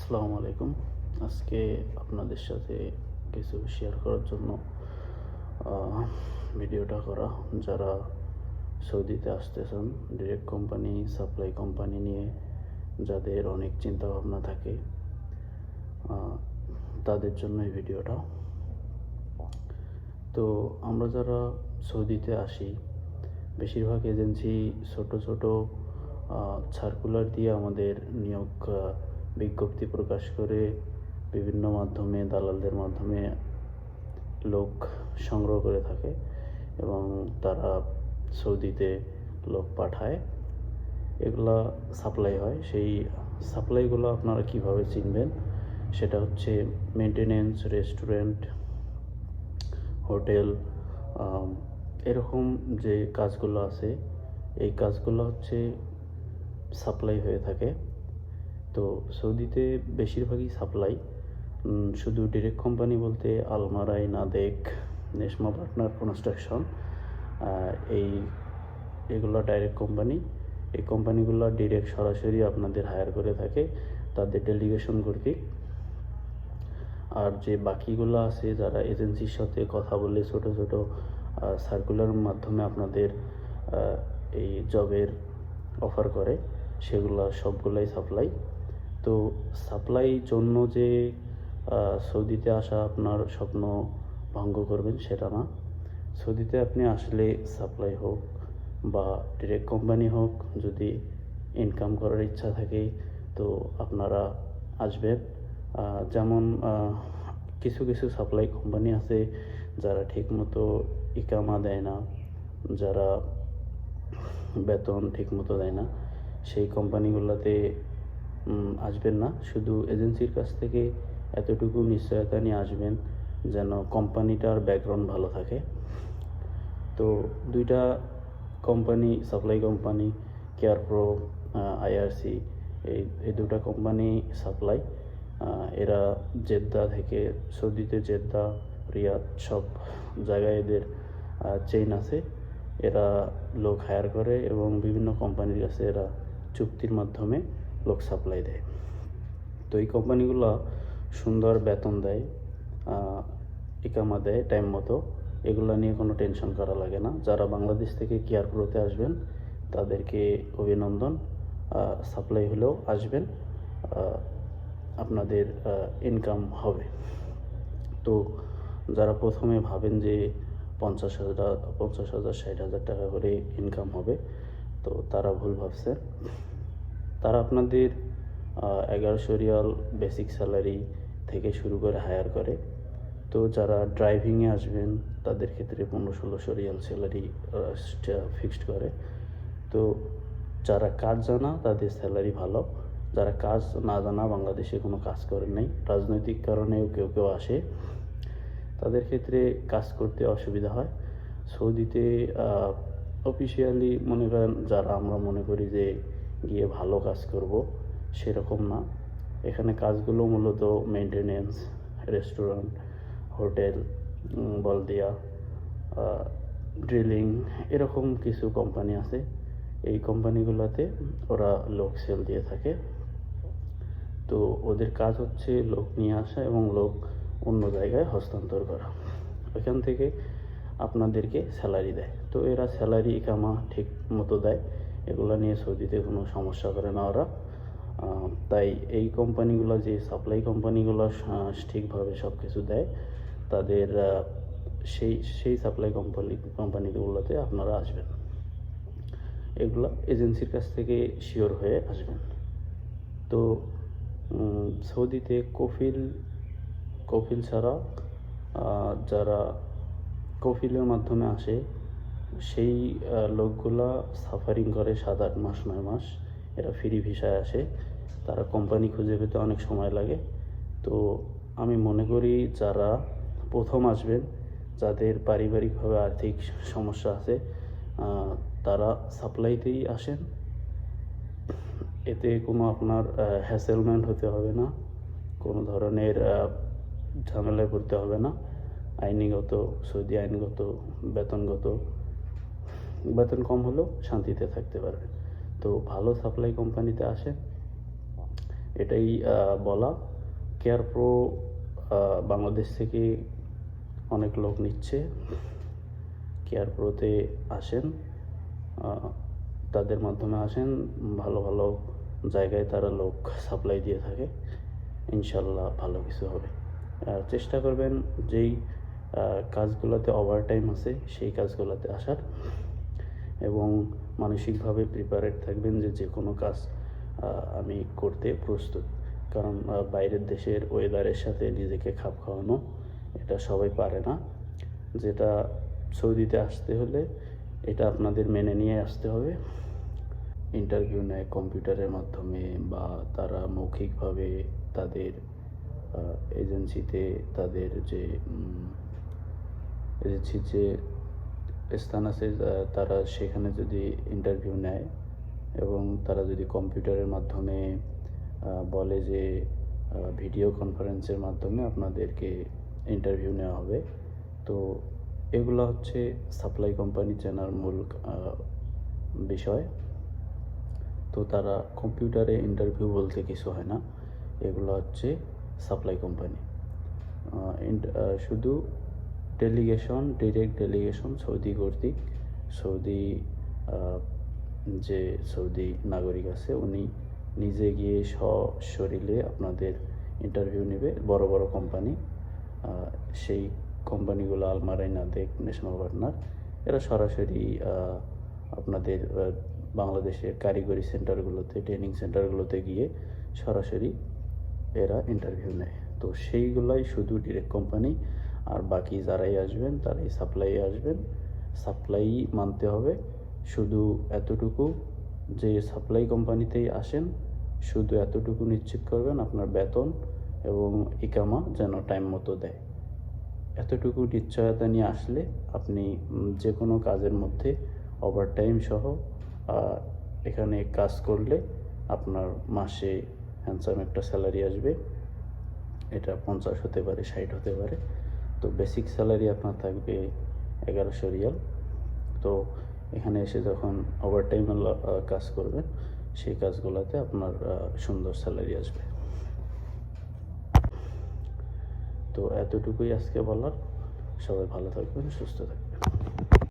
আসসালামু আলাইকুম। আজকে আপনাদের সাথে কিছু শেয়ার করার জন্য আহ, ভিডিওটা করা। যারা সৌদিতে আসতেছেন, ডিরেক্ট কোম্পানি, সাপ্লাই কোম্পানি নিয়ে যাদের অনেক চিন্তা ভাবনা থাকে, আহ, তাদের জন্য এই ভিডিওটা। তো আমরা যারা সৌদিতে আসি, বেশিরভাগ এজেন্সি ছোট ছোট সার্কুলার দিয়ে আমাদের নিয়োগ বিজ্ঞপ্তি প্রকাশ করে বিভিন্ন মাধ্যমে, দালালদের মাধ্যমে লোক সংগ্রহ করে থাকে এবং তারা সৌদিতে লোক পাঠায়। এগুলা সাপ্লাই হয়। সেই সাপ্লাইগুলো আপনারা কিভাবে চিনবেন, সেটা হচ্ছে মেনটেনেন্স, রেস্টুরেন্ট, হোটেল, এরকম যে কাজগুলো আছে, এই কাজগুলো হচ্ছে সাপ্লাই হয়ে থাকে। তো সৌদিতে বেশিরভাগই সাপ্লাই। শুধু ডিরেক্ট কোম্পানি বলতে আলমারাই, নাদেক, নেসমা পার্টনার কনস্ট্রাকশন, এই এগুলো ডাইরেক্ট কোম্পানি। এই কোম্পানিগুলো ডিরেক্ট সরাসরি আপনাদের হায়ার করে থাকে তাদের ডেলিগেশন কর্তৃক। আর যে বাকিগুলো আছে, যারা এজেন্সির সাথে কথা বলে ছোট ছোট সার্কুলারের মাধ্যমে আপনাদের এই জবের অফার করে, সেগুলো সবগুলাই সাপ্লাই। তো সাপ্লাই জন্য যে সৌদিতে আসা আপনার স্বপ্ন ভঙ্গ করবেন সেটা না। সৌদিতে আপনি আসলে সাপ্লাই হোক বা ডিরেক্ট কোম্পানি হোক, যদি ইনকাম করার ইচ্ছা থাকে তো আপনারা আসবেন। যেমন কিছু কিছু সাপ্লাই কোম্পানি আছে যারা ঠিকমতো ইকামা দেয় না, যারা বেতন ঠিকমতো দেয় না, সেই কোম্পানিগুলোতে আসবেন না। শুধু এজেন্সির কাছ থেকে এতটুকু নিশ্চয়তা নিয়ে আসবেন যেন কোম্পানিটার ব্যাকগ্রাউন্ড ভালো থাকে। তো দুইটা company, supply company, care pro, IRC, এই দুটা কোম্পানি সাপ্লাই। এরা জেদ্দা থেকে, সৌদিতে জেদ্দা, রিয়াদ, সব জায়গায় এদের চেইন আছে। এরা লোক হায়ার করে এবং বিভিন্ন কোম্পানির কাছে এরা চুক্তির মাধ্যমে লোক সাপ্লাই দেয়। তো এই কোম্পানিগুলো সুন্দর বেতন দেয়, ইকামা দেয় টাইম মতো। এগুলো নিয়ে কোনো টেনশন করা লাগে না। যারা বাংলাদেশ থেকে কেয়ার প্রোতে আসবেন তাদেরকে অভিনন্দন। সাপ্লাই হলেও আসবেন, আপনাদের ইনকাম হবে। তো যারা প্রথমে ভাবেন যে 50,000, 60,000 টাকা করে ইনকাম হবে, তো তারা ভুল ভাবছে। তারা আপনাদের 1100 রিয়াল বেসিক স্যালারি থেকে শুরু করে হায়ার করে। তো যারা ড্রাইভিংয়ে আসবেন তাদের ক্ষেত্রে 1500-1600 রিয়াল স্যালারি ফিক্সড করে। তো যারা কাজ জানা তাদের স্যালারি ভালো। যারা কাজ না জানা, বাংলাদেশে কোনো কাজ করেন নাই, রাজনৈতিক কারণেও কেউ কেউ আসে, তাদের ক্ষেত্রে কাজ করতে অসুবিধা হয়। সৌদিতে অফিসিয়ালি মনে করেন, যারা আমরা মনে করি যে গিয়ে ভালো কাজ করব, সেরকম না। এখানে কাজগুলো মূলত মেনটেনেন্স, রেস্টুরেন্ট, হোটেল, বলদিয়া, ড্রিলিং, এরকম কিছু কোম্পানি আছে। এই কোম্পানিগুলোতে ওরা লোক সেল দিয়ে থাকে। তো ওদের কাজ হচ্ছে লোক নিয়ে আসা এবং লোক অন্য জায়গায় হস্তান্তর করা। ওইখান থেকে আপনাদেরকে স্যালারি দেয়। তো এরা স্যালারি ইকামা ঠিক মতো দেয়, এগুলো নিয়ে সৌদিতে কোনো সমস্যা করে না ওরা। তাই এই কোম্পানিগুলো, যে সাপ্লাই কোম্পানিগুলো ঠিকভাবে সব কিছু দেয়, তাদের সেই সেই সাপ্লাই কোম্পানিগুলোতে আপনারা আসবেন। এগুলো এজেন্সির কাছ থেকে শিওর হয়ে আসবেন। তো সৌদিতে কফিল কফিল ছাড়া যারা কফিলের মাধ্যমে আসে, সেই লোকগুলা সাফারিং করে 7-8 মাস, 9 মাস। এরা ফ্রি ভিসায় আসে। তারা কোম্পানি খুঁজে পেতে অনেক সময় লাগে। তো আমি মনে করি যারা প্রথম আসবেন, যাদের পারিবারিকভাবে আর্থিক সমস্যা আছে, তারা সাপ্লাইতেই আসেন। এতে কোনো আপনার হ্যাসেলমেন্ট হতে হবে না, কোনো ধরনের ঝামেলায় পড়তে হবে না। আইনিগত, সৌদি আইনগত, বেতনগত, বেতন কম হলেও শান্তিতে থাকতে পারবেন। তো ভালো সাপ্লাই কোম্পানিতে আসেন, এটাই বলা। কেয়ার প্রো বাংলাদেশ থেকে অনেক লোক নিচ্ছে। কেয়ার প্রোতে আসেন, তাদের মাধ্যমে আসেন, ভালো ভালো জায়গায় তারা লোক সাপ্লাই দিয়ে থাকে। ইনশাল্লাহ ভালো কিছু হবে। চেষ্টা করবেন যেই কাজগুলোতে ওভারটাইম আছে সেই কাজগুলোতে আসার, এবং মানসিকভাবে প্রিপারেড থাকবেন যে যে কোনো কাজ আমি করতে প্রস্তুত। কারণ বাইরের দেশের ওয়েদারের সাথে নিজেকে খাপ খাওয়ানো এটা সবাই পারে না। যেটা সৌদিতে আসতে হলে এটা আপনাদের মেনে নিয়ে আসতে হবে। ইন্টারভিউ নেয় কম্পিউটারের মাধ্যমে, বা তারা মৌখিকভাবে তাদের এজেন্সিতে, তাদের যে এজেন্সির যে স্থান আছে তারা সেখানে যদি ইন্টারভিউ নেয়, এবং তারা যদি কম্পিউটারের মাধ্যমে বলে যে ভিডিও কনফারেন্সের মাধ্যমে আপনাদেরকে ইন্টারভিউ নেওয়া হবে, তো এগুলো হচ্ছে সাপ্লাই কোম্পানি চেনার মূল বিষয়। তো তারা কম্পিউটারে ইন্টারভিউ বলতে কিছু হয় না, এগুলো হচ্ছে সাপ্লাই কোম্পানি। শুধু ডেলিগেশন, ডিরেক্ট ডেলিগেশন সৌদি কর্তৃক, সৌদি যে সৌদি নাগরিক আছে উনি নিজে গিয়ে সশরীরে আপনাদের ইন্টারভিউ নেবে। বড় বড় কোম্পানি, সেই কোম্পানিগুলো আলমারাই নাদেক, ন্যাশনাল পার্টনার, এরা সরাসরি আপনাদের বাংলাদেশের কারিগরি সেন্টারগুলোতে, ট্রেনিং সেন্টারগুলোতে গিয়ে সরাসরি এরা ইন্টারভিউ নেয়। তো সেইগুলাই শুধু ডিরেক্ট কোম্পানি, আর বাকি যারাই আসবেন তারাই সাপ্লাই আসবেন। সাপ্লাই মানতে হবে। শুধু এতটুকু যে সাপ্লাই কোম্পানিতেই আসেন, শুধু এতটুকু নিশ্চিত করবেন আপনার বেতন এবং ইকামা যেন টাইম মতো দেয়। এতটুকু নিশ্চয়তা নিয়ে আসলে আপনি যে কোনো কাজের মধ্যে ওভারটাইম সহ এখানে কাজ করলে আপনার মাসে হ্যান্ডসাম একটা স্যালারি আসবে। এটা 50 হতে পারে, 60 হতে পারে। তো বেসিক স্যালারি আপনার থাকবে 1100 রিয়াল। তো এখানে এসে যখন ওভারটাইম কাজ করবেন, সেই কাজগুলোতে আপনার সুন্দর স্যালারি আসবে। তো এতটুকুই আজকে বলার। সবাই ভালো থাকবেন, সুস্থ থাকবেন।